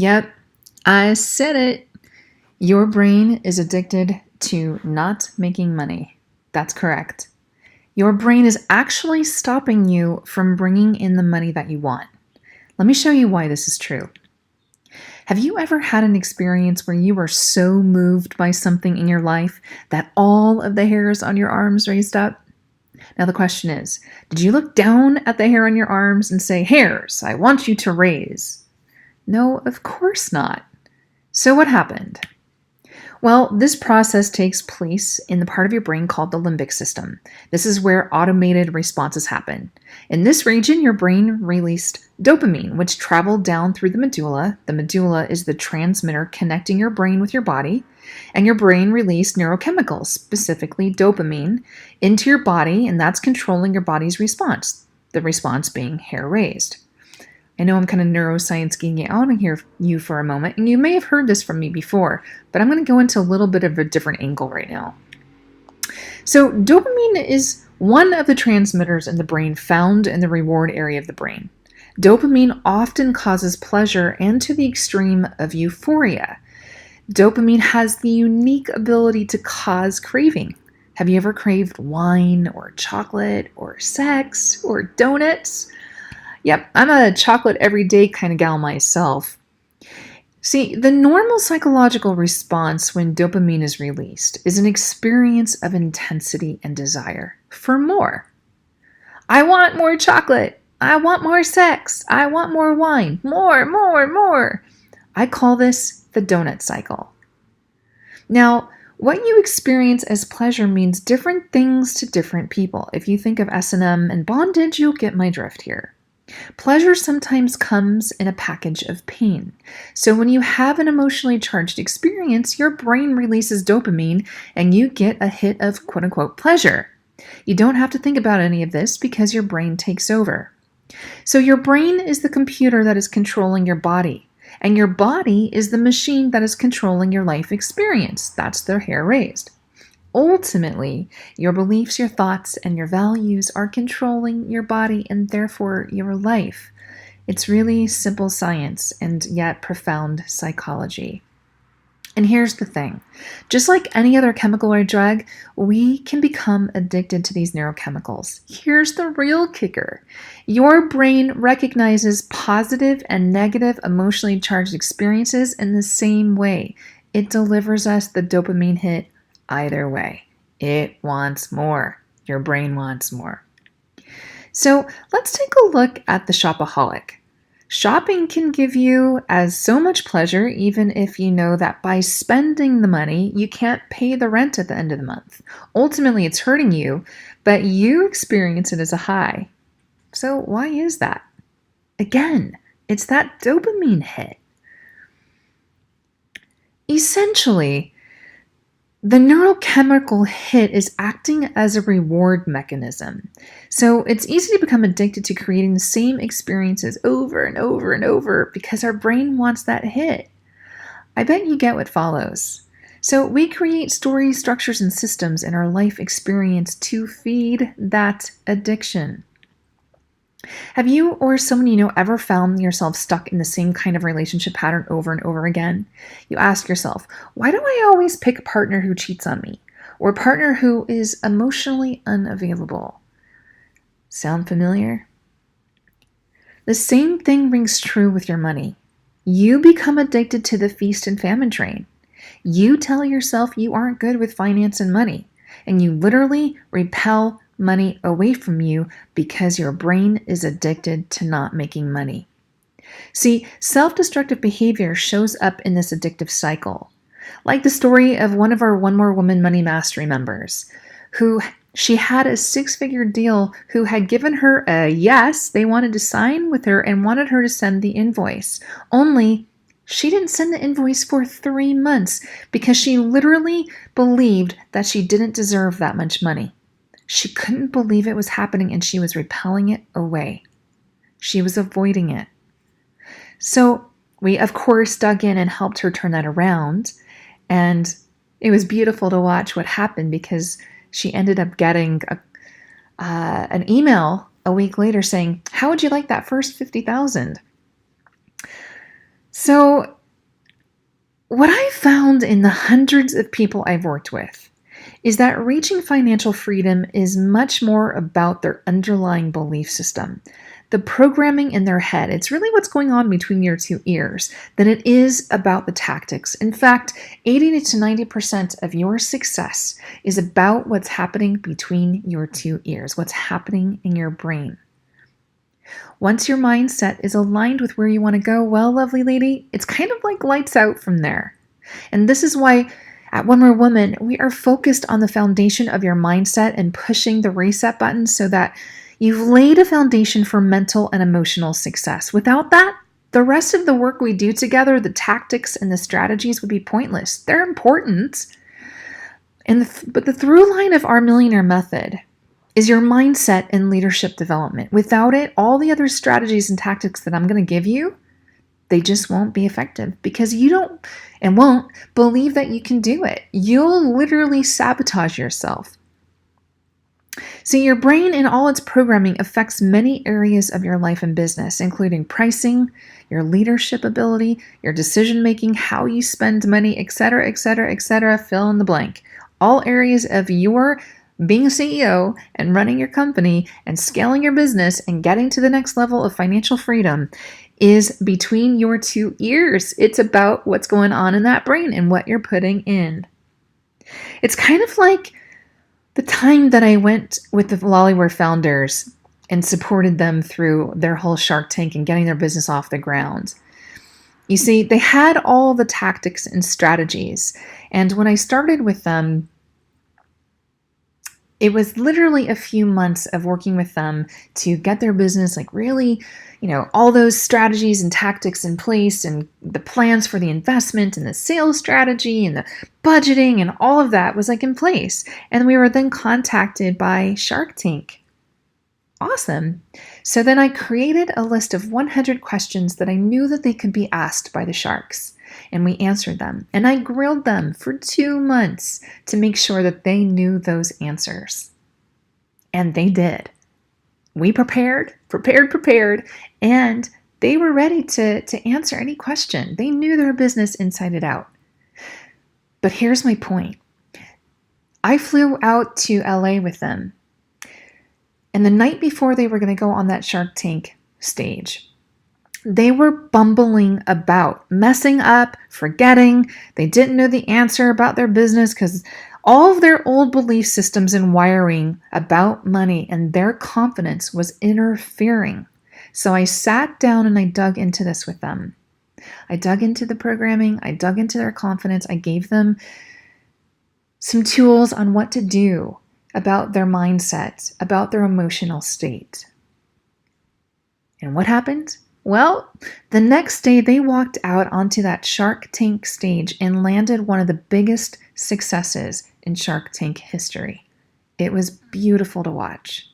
Yep, I said it. Your brain is addicted to not making money. That's correct. Your brain is actually stopping you from bringing in the money that you want. Let me show you why this is true. Have you ever had an experience where you were so moved by something in your life that all of the hairs on your arms raised up? Now, the question is, did you look down at the hair on your arms and say, "Hairs, I want you to raise"? No, of course not. So, what happened? Well, this process takes place in the part of your brain called the limbic system. This is where automated responses happen. In this region, your brain released dopamine, which traveled down through the medulla. The medulla is the transmitter connecting your brain with your body. And your brain released neurochemicals, specifically dopamine, into your body, and that's controlling your body's response, the response being hair raised. I know I'm kind of neuroscience geeking out on here you for a moment, and you may have heard this from me before, but I'm going to go into a little bit of a different angle right now. So dopamine is one of the transmitters in the brain found in the reward area of the brain. Dopamine often causes pleasure and to the extreme of euphoria. Dopamine has the unique ability to cause craving. Have you ever craved wine or chocolate or sex or donuts? Yep, I'm a chocolate everyday kind of gal myself. See, the normal psychological response when dopamine is released is an experience of intensity and desire for more. I want more chocolate. I want more sex. I want more wine. More, more, more. I call this the donut cycle. Now, what you experience as pleasure means different things to different people. If you think of S&M and bondage, you'll get my drift here. Pleasure sometimes comes in a package of pain. So when you have an emotionally charged experience, your brain releases dopamine and you get a hit of quote-unquote pleasure. You don't have to think about any of this because your brain takes over. So your brain is the computer that is controlling your body, and your body is the machine that is controlling your life experience. That's the hair raised. Ultimately, your beliefs, your thoughts, and your values are controlling your body and therefore your life. It's really simple science and yet profound psychology. And here's the thing. Just like any other chemical or drug, we can become addicted to these neurochemicals. Here's the real kicker. Your brain recognizes positive and negative emotionally charged experiences in the same way. It delivers us the dopamine hit either way. It wants more. Your brain wants more. So let's take a look at the shopaholic. Shopping can give you as so much pleasure, even if you know that by spending the money, you can't pay the rent at the end of the month. Ultimately, it's hurting you, but you experience it as a high. So why is that? Again, it's that dopamine hit. Essentially, the neurochemical hit is acting as a reward mechanism. So it's easy to become addicted to creating the same experiences over and over and over because our brain wants that hit. I bet you get what follows. So we create stories, structures, and systems in our life experience to feed that addiction. Have you or someone you know ever found yourself stuck in the same kind of relationship pattern over and over again? You ask yourself, why do I always pick a partner who cheats on me? Or a partner who is emotionally unavailable? Sound familiar? The same thing rings true with your money. You become addicted to the feast and famine train. You tell yourself you aren't good with finance and money, and you literally repel money away from you because your brain is addicted to not making money. See, self-destructive behavior shows up in this addictive cycle. Like the story of one of our One More Woman Money Mastery members, who she had a six-figure deal who had given her a yes, they wanted to sign with her and wanted her to send the invoice. Only she didn't send the invoice for 3 months because she literally believed that she didn't deserve that much money. She couldn't believe it was happening and she was repelling it away. She was avoiding it. So we, of course, dug in and helped her turn that around. And it was beautiful to watch what happened because she ended up getting an email a week later saying, "How would you like that first $50,000?" So, what I found in the hundreds of people I've worked with is that reaching financial freedom is much more about their underlying belief system, the programming in their head. It's really what's going on between your two ears than it is about the tactics. In fact, 80 to 90% of your success is about what's happening between your two ears, what's happening in your brain. Once your mindset is aligned with where you want to go, well, lovely lady, it's kind of like lights out from there. And this is why at One More Woman, we are focused on the foundation of your mindset and pushing the reset button so that you've laid a foundation for mental and emotional success. Without that, the rest of the work we do together, the tactics and the strategies, would be pointless. They're important. But the through line of our Millionaire Method is your mindset and leadership development. Without it, all the other strategies and tactics that I'm going to give you, they just won't be effective because you don't and won't believe that you can do it. You'll literally sabotage yourself. So your brain and all its programming affects many areas of your life and business, including pricing, your leadership ability, your decision making, how you spend money, etc., etc., etc., fill in the blank. All areas of your being a CEO and running your company and scaling your business and getting to the next level of financial freedom is between your two ears. It's about what's going on in that brain and what you're putting in. It's kind of like the time that I went with the Lollyware founders and supported them through their whole Shark Tank and getting their business off the ground. You see, they had all the tactics and strategies. And when I started with them, it was literally a few months of working with them to get their business really, all those strategies and tactics in place and the plans for the investment and the sales strategy and the budgeting and all of that was in place. And we were then contacted by Shark Tank. Awesome. So then I created a list of 100 questions that I knew that they could be asked by the sharks. And we answered them. And I grilled them for 2 months to make sure that they knew those answers. And they did. We prepared, and they were ready to answer any question. They knew their business inside and out. But here's my point. I flew out to LA with them. And the night before they were going to go on that Shark Tank stage, they were bumbling about, messing up, forgetting. They didn't know the answer about their business because all of their old belief systems and wiring about money and their confidence was interfering. So I sat down and I dug into this with them. I dug into the programming. I dug into their confidence. I gave them some tools on what to do about their mindset, about their emotional state. And what happened? Well, the next day they walked out onto that Shark Tank stage and landed one of the biggest successes in Shark Tank history. It was beautiful to watch.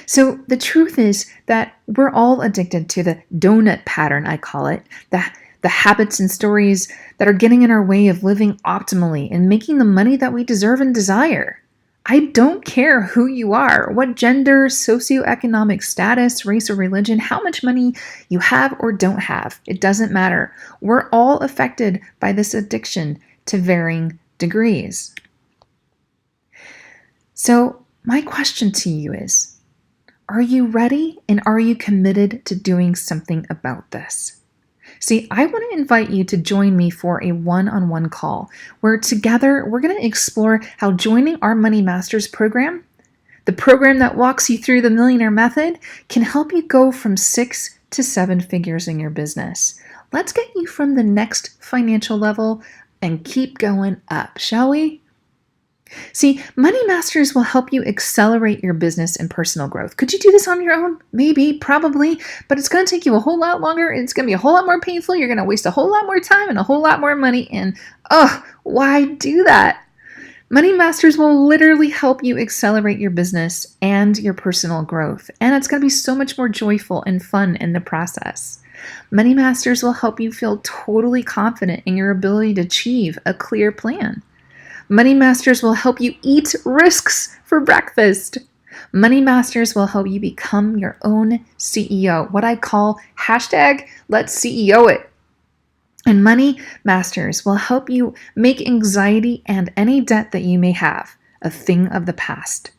So the truth is that we're all addicted to the donut pattern, I call it, the habits and stories that are getting in our way of living optimally and making the money that we deserve and desire. I don't care who you are, what gender, socioeconomic status, race, or religion, how much money you have or don't have. It doesn't matter. We're all affected by this addiction to varying degrees. So my question to you is, are you ready and are you committed to doing something about this? See, I want to invite you to join me for a one-on-one call where together we're going to explore how joining our Money Masters program, the program that walks you through the Millionaire Method, can help you go from 6 to 7 figures in your business. Let's get you from the next financial level and keep going up, shall we? See, Money Masters will help you accelerate your business and personal growth. Could you do this on your own? Maybe, probably, but it's going to take you a whole lot longer. It's going to be a whole lot more painful. You're going to waste a whole lot more time and a whole lot more money. And, why do that? Money Masters will literally help you accelerate your business and your personal growth. And it's going to be so much more joyful and fun in the process. Money Masters will help you feel totally confident in your ability to achieve a clear plan. Money Masters will help you eat risks for breakfast. Money Masters will help you become your own CEO, what I call hashtag let's CEO it. And Money Masters will help you make anxiety and any debt that you may have a thing of the past.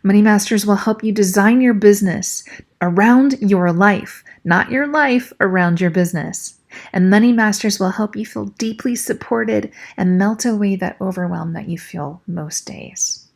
Money Masters will help you design your business around your life, not your life around your business. And Money Masters will help you feel deeply supported and melt away that overwhelm that you feel most days.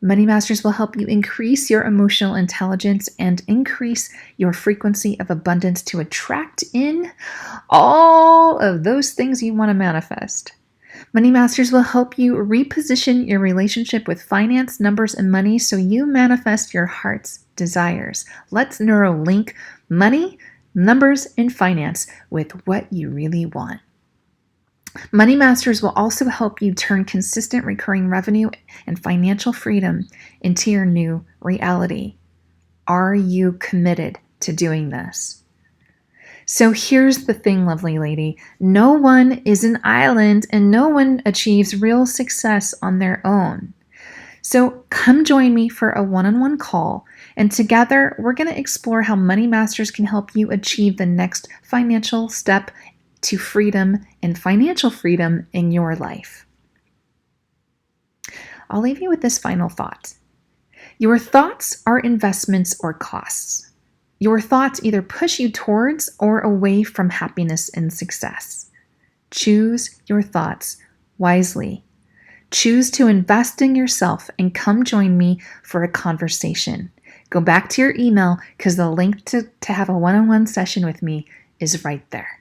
Money Masters will help you increase your emotional intelligence and increase your frequency of abundance to attract in all of those things you want to manifest. Money Masters will help you reposition your relationship with finance, numbers, and money so you manifest your heart's desires. Let's neurolink money, numbers, and finance with what you really want. Money Masters will also help you turn consistent recurring revenue and financial freedom into your new reality. Are you committed to doing this? So here's the thing, lovely lady. No one is an island and no one achieves real success on their own. So come join me for a one-on-one call, and together we're going to explore how Money Masters can help you achieve the next financial step to freedom and financial freedom in your life. I'll leave you with this final thought. Your thoughts are investments or costs. Your thoughts either push you towards or away from happiness and success. Choose your thoughts wisely. Choose to invest in yourself and come join me for a conversation. Go back to your email because the link to have a one-on-one session with me is right there.